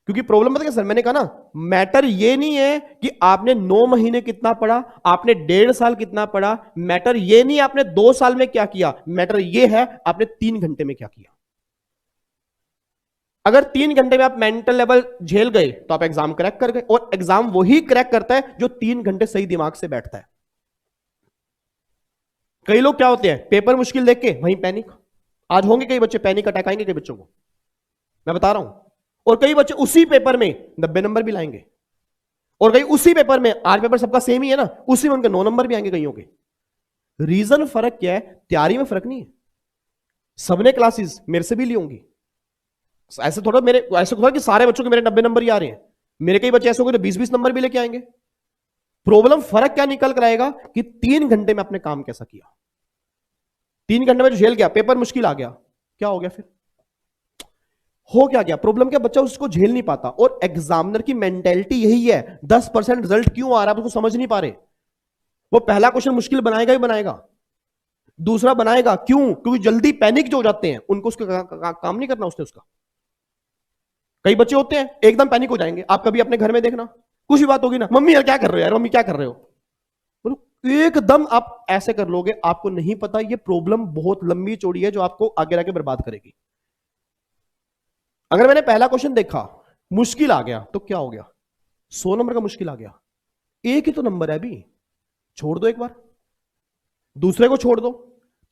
क्योंकि प्रॉब्लम पता क्या सर, मैंने कहा ना, मैटर ये नहीं है कि आपने 9 महीने कितना पढ़ा, आपने 1.5 साल कितना पढ़ा, मैटर ये नहीं है आपने 2 साल में क्या किया, मैटर ये है आपने 3 घंटे में क्या किया। अगर 3 घंटे में आप मेंटल लेवल झेल गए तो आप एग्जाम क्रैक कर गए, और एग्जाम वही क्रैक करता है जो 3 घंटे सही दिमाग से बैठता है। कई लोग क्या होते हैं, पेपर मुश्किल देख के वहीं पैनिक। आज होंगे कई बच्चे पैनिक अटैक आएंगे कई बच्चों को, मैं बता रहा हूं। और कई बच्चे उसी पेपर में 90 नंबर भी लाएंगे, और कई उसी पेपर में, आज पेपर सबका सेम ही है ना, उसी में उनके 9 नंबर भी आएंगे कईयों के। रीजन फर्क क्या है, तैयारी में फर्क नहीं है। सबने क्लासेस मेरे से भी ली होंगी, ऐसे थोड़ा कि सारे बच्चों के मेरे 90 नंबर ही आ रहे हैं। मेरे कई बच्चे ऐसे होंगे तो 20-20 नंबर भी लेके आएंगे। प्रॉब्लम फर्क क्या निकल कर आएगा कि 3 घंटे में आपने काम कैसा किया। 3 घंटे में जो झेल गया, पेपर मुश्किल आ गया, क्या हो गया फिर, हो क्या गया। प्रॉब्लम क्या, बच्चा उसको झेल नहीं पाता। और एग्जामिनर की मेंटेलिटी यही है, 10% रिजल्ट क्यों आ रहा है उसको समझ नहीं पा रहे। वो पहला क्वेश्चन मुश्किल बनाएगा ही बनाएगा, दूसरा बनाएगा क्यों, क्योंकि जल्दी पैनिक जो हो जाते हैं, उनको उसका काम नहीं करना उसने उसका। कई बच्चे होते हैं एकदम पैनिक हो जाएंगे। आप कभी अपने घर में देखना, कुछ भी बात होगी ना, मम्मी यार क्या कर रहे हो, यार मम्मी क्या कर रहे हो, एकदम आप ऐसे कर लोगे, आपको नहीं पता ये प्रॉब्लम बहुत लंबी चौड़ी है जो आपको आगे आके बर्बाद करेगी। अगर मैंने पहला क्वेश्चन देखा मुश्किल आ गया तो क्या हो गया, 100 नंबर का मुश्किल आ गया, एक ही तो नंबर है अभी, छोड़ दो एक बार, दूसरे को छोड़ दो,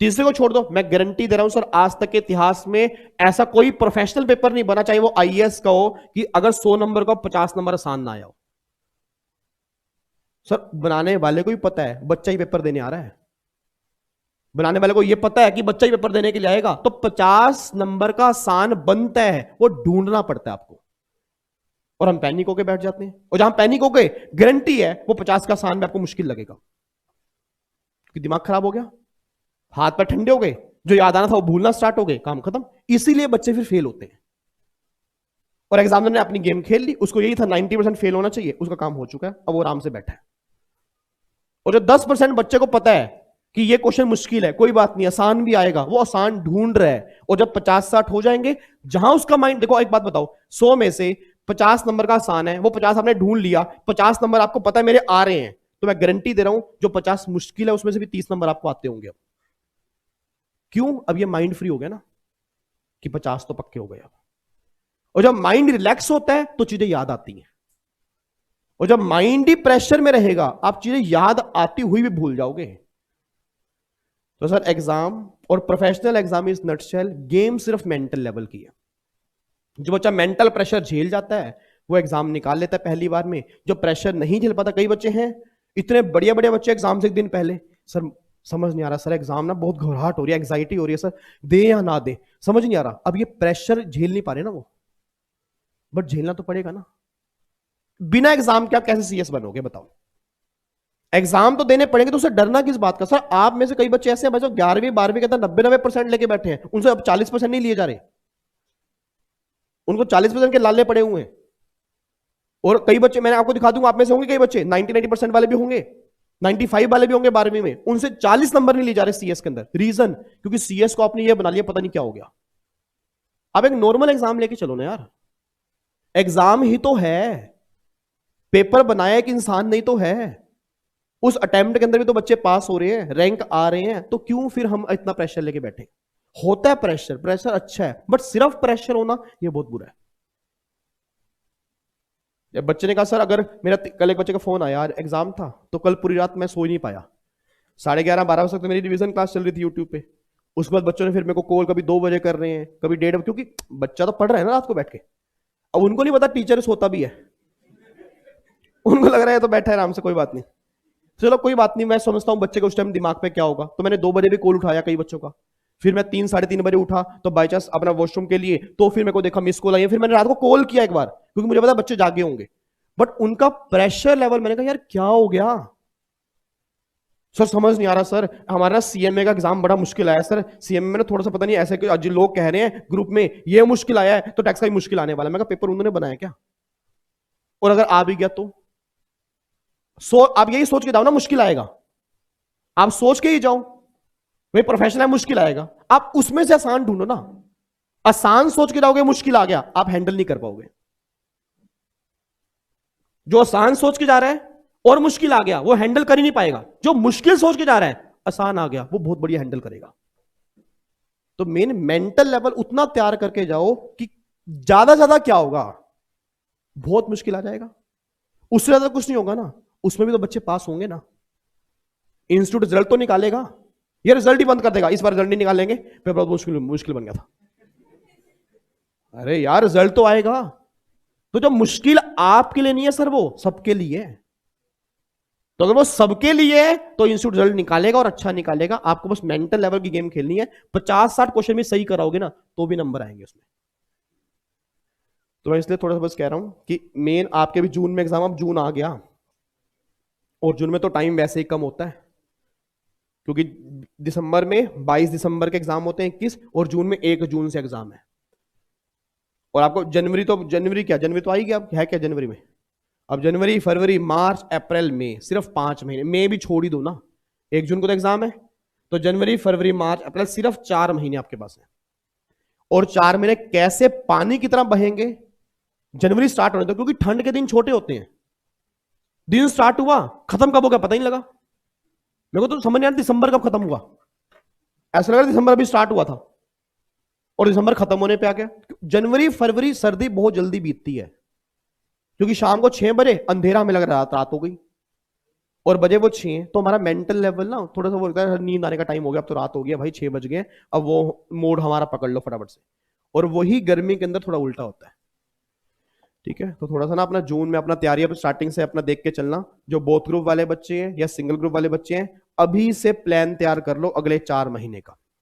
तीसरे को छोड़ दो। मैं गारंटी दे रहा हूं सर, आज तक के इतिहास में ऐसा कोई प्रोफेशनल पेपर नहीं बना, चाहे वो आईएएस का हो, कि अगर 100 नंबर का 50 नंबर आसान ना आया हो। सर बनाने वाले को भी पता है बच्चा ही पेपर देने आ रहा है, बनाने वाले को यह पता है कि बच्चा ही पेपर देने के लिए आएगा, तो 50 नंबर का आसान बनता है, वो ढूंढना पड़ता है आपको। और हम पैनिक होकर बैठ जाते हैं, और जहां पैनिक हो गए, गारंटी है वो 50 का आसान में आपको मुश्किल लगेगा, क्योंकि दिमाग खराब हो गया, हाथ पर ठंडे हो गए, जो याद आना था वो भूलना स्टार्ट हो गए, काम खत्म। इसीलिए बच्चे फिर फेल होते हैं। और एग्जामिनर ने अपनी गेम खेल ली, उसको यही था 90% फेल होना चाहिए, उसका काम हो चुका है, अब वो आराम से बैठा है। और जो 10% बच्चे को पता है कि ये क्वेश्चन मुश्किल है, कोई बात नहीं आसान भी आएगा, वो आसान ढूंढ रहा है। और जब 50-60 हो जाएंगे, जहां उसका माइंड, देखो एक बात बताओ, 100 में से 50 नंबर का आसान है, वो 50 आपने ढूंढ लिया, 50 नंबर आपको पता है मेरे आ रहे हैं, तो मैं गारंटी दे रहा हूं जो 50 मुश्किल है उसमें से भी 30 नंबर आपको आते होंगे। क्यों, अब ये माइंड फ्री हो गया ना कि 50 तो पक्के हो गए अब। और जब माइंड रिलैक्स होता है तो चीजें याद आती हैं, और जब माइंड ही प्रेशर में रहेगा, आप चीजें याद आती हुई भी भूल जाओगे। तो सर एग्जाम और professional exam is nutshell, game सिर्फ मेंटल लेवल की है। जो बच्चा मेंटल प्रेशर झेल जाता है वो एग्जाम निकाल लेता है पहली बार में। जो प्रेशर नहीं झेल पाता, कई बच्चे हैं इतने बढ़िया बढ़िया बच्चे, एग्जाम से एक दिन पहले, सर समझ नहीं आ रहा सर, एग्जाम ना बहुत घबराहट हो रही है, एंग्जाइटी हो रही है सर, दे या ना दे समझ नहीं आ रहा। अब ये प्रेशर झेल नहीं पा रहे ना वो, बट झेलना तो पड़ेगा ना। बिना एग्जाम के आप कैसे सीएस बनोगे बताओ, एग्जाम तो देने पड़ेंगे, तो उसे डरना किस बात का। सर आप में से कई बच्चे ऐसे हैं जो 11वीं 12वीं के अंदर 90-90% लेके बैठे हैं, उनसे अब 40% नहीं लिए जा रहे, उनको 40% के लाले पड़े हुए हैं। और कई बच्चे मैंने आपको दिखा दूंगा, आप में से होंगे कई बच्चे 90% वाले भी होंगे, 95 वाले भी होंगे 12वीं में, उनसे 40 नंबर नहीं लिए जा रहे सीएस के अंदर। रीजन, क्योंकि सीएस को आपने ये बना लिया, पता नहीं क्या हो गया। आप एक नॉर्मल एग्जाम लेके चलो ना यार, एग्जाम ही तो है, पेपर बनाया एक इंसान नहीं तो है, उस अटेम्प्ट के अंदर भी तो बच्चे पास हो रहे हैं, रैंक आ रहे हैं, तो क्यों फिर हम इतना प्रेशर लेके बैठे। होता है प्रेशर, प्रेशर अच्छा है, बट सिर्फ प्रेशर होना यह बहुत बुरा है। जब बच्चे ने कहा सर अगर मेरा, कल एक बच्चे का फोन आया, यार एग्जाम था तो कल पूरी रात मैं सो ही नहीं पाया, 11:30-12 बजे तक तो मेरी रिवीजन क्लास चल रही थी यूट्यूब पे। उसके बाद बच्चों ने फिर मेरे को कॉल कभी 2 बजे कर रहे हैं, कभी 1:30, क्योंकि बच्चा तो पढ़ रहा है ना रात को बैठ के, अब उनको नहीं पता टीचर सोता भी है, उनको लग रहा है तो बैठा है आराम से, कोई बात नहीं। चलो कोई बात नहीं, मैं समझता हूँ बच्चे के उस टाइम दिमाग पे क्या होगा, तो मैंने 2 बजे भी कॉल उठाया कई बच्चों का, फिर मैं 3-3:30 बजे उठा तो बाई चांस अपना वॉशरूम के लिए, तो फिर मेरे को देखा मिस कॉल आई है, फिर मैंने रात को कॉल किया एक बार, क्योंकि मुझे पता बच्चे जागे होंगे, बट उनका प्रेशर लेवल, मैंने कहा यार क्या हो गया सर, समझ नहीं आ रहा सर, हमारा सीएमए का एग्जाम बड़ा मुश्किल आया सर, सीएमए में थोड़ा सा पता नहीं ऐसे जो लोग कह रहे हैं ग्रुप में ये मुश्किल आया है, तो टैक्स का भी मुश्किल आने वाला है। मैं कहा पेपर उन्होंने बनाया क्या, और अगर आ भी गया तो आप यही सोच के जाओ ना मुश्किल आएगा, आप सोच के ही जाओ भाई प्रोफेशनल है मुश्किल आएगा, आप उसमें से आसान ढूंढो ना। आसान सोच के जाओगे मुश्किल आ गया, आप हैंडल नहीं कर पाओगे। जो आसान सोच के जा रहा है और मुश्किल आ गया वो हैंडल कर ही नहीं पाएगा, जो मुश्किल सोच के जा रहा है आसान आ गया वो बहुत बढ़िया हैंडल करेगा। तो मेन मेंटल लेवल उतना तैयार करके जाओ कि ज्यादा ज्यादा क्या होगा, बहुत मुश्किल आ जाएगा, उससे ज्यादा कुछ नहीं होगा ना, उसमें भी तो बच्चे पास होंगे ना। इंस्टीट्यूट रिजल्ट तो निकालेगा, ये रिजल्ट ही बंद कर देगा, इस बार रिजल्ट नहीं निकालेंगे, पेपर बहुत मुश्किल मुश्किल बन गया था। अरे यार रिजल्ट तो आएगा। तो जो मुश्किल आपके लिए नहीं है सर, वो सबके लिए है। तो अगर वो सबके लिए है तो इंस्टीट्यूट रिजल्ट निकालेगा और अच्छा निकालेगा। आपको बस मेंटल लेवल की गेम खेलनी है। 50-60 क्वेश्चन भी सही कराओगे ना तो भी नंबर आएंगे उसमें। तो मैं इसलिए थोड़ा सा बस कह रहा हूं कि मेन आपके भी जून में एग्जाम, अब जून आ गया और जून में तो टाइम वैसे ही कम होता है, क्योंकि दिसंबर में 22 दिसंबर के एग्जाम होते हैं 21, और जून में 1 जून से एग्जाम है। और आपको जनवरी तो आएगी, अब है क्या जनवरी में, अब जनवरी फरवरी मार्च अप्रैल मई, सिर्फ 5 महीने, मई भी छोड़ ही दो ना, 1 जून को तो एग्जाम है, तो जनवरी फरवरी मार्च अप्रैल सिर्फ 4 महीने आपके पास है। और 4 महीने कैसे पानी की तरह बहेंगे जनवरी स्टार्ट होने दो, क्योंकि ठंड के दिन छोटे होते हैं। दिन स्टार्ट हुआ खत्म कब हो गया पता ही नहीं लगा। मेरे को तो समझ नहीं आता दिसंबर कब खत्म हुआ, ऐसा लग रहा दिसंबर अभी स्टार्ट हुआ था और दिसंबर खत्म होने पे आ गया। जनवरी फरवरी सर्दी बहुत जल्दी बीतती है, क्योंकि शाम को 6 बजे अंधेरा हमें लग रहा रात हो गई और बजे वो 6, तो हमारा मेंटल लेवल ना थोड़ा सा बोलता है नींद आने का टाइम हो गया, अब तो रात हो गया भाई, 6 बज गए, अब वो मोड हमारा पकड़ लो फटाफट से। और वही गर्मी के अंदर थोड़ा उल्टा होता है। ठीक है, तो थोड़ा सा ना अपना जून में अपना तैयारी स्टार्टिंग से अपना देख के चलना। जो बोथ ग्रुप वाले बच्चे हैं या सिंगल ग्रुप वाले बच्चे हैं, अभी से प्लान तैयार कर लो अगले 4 महीने का।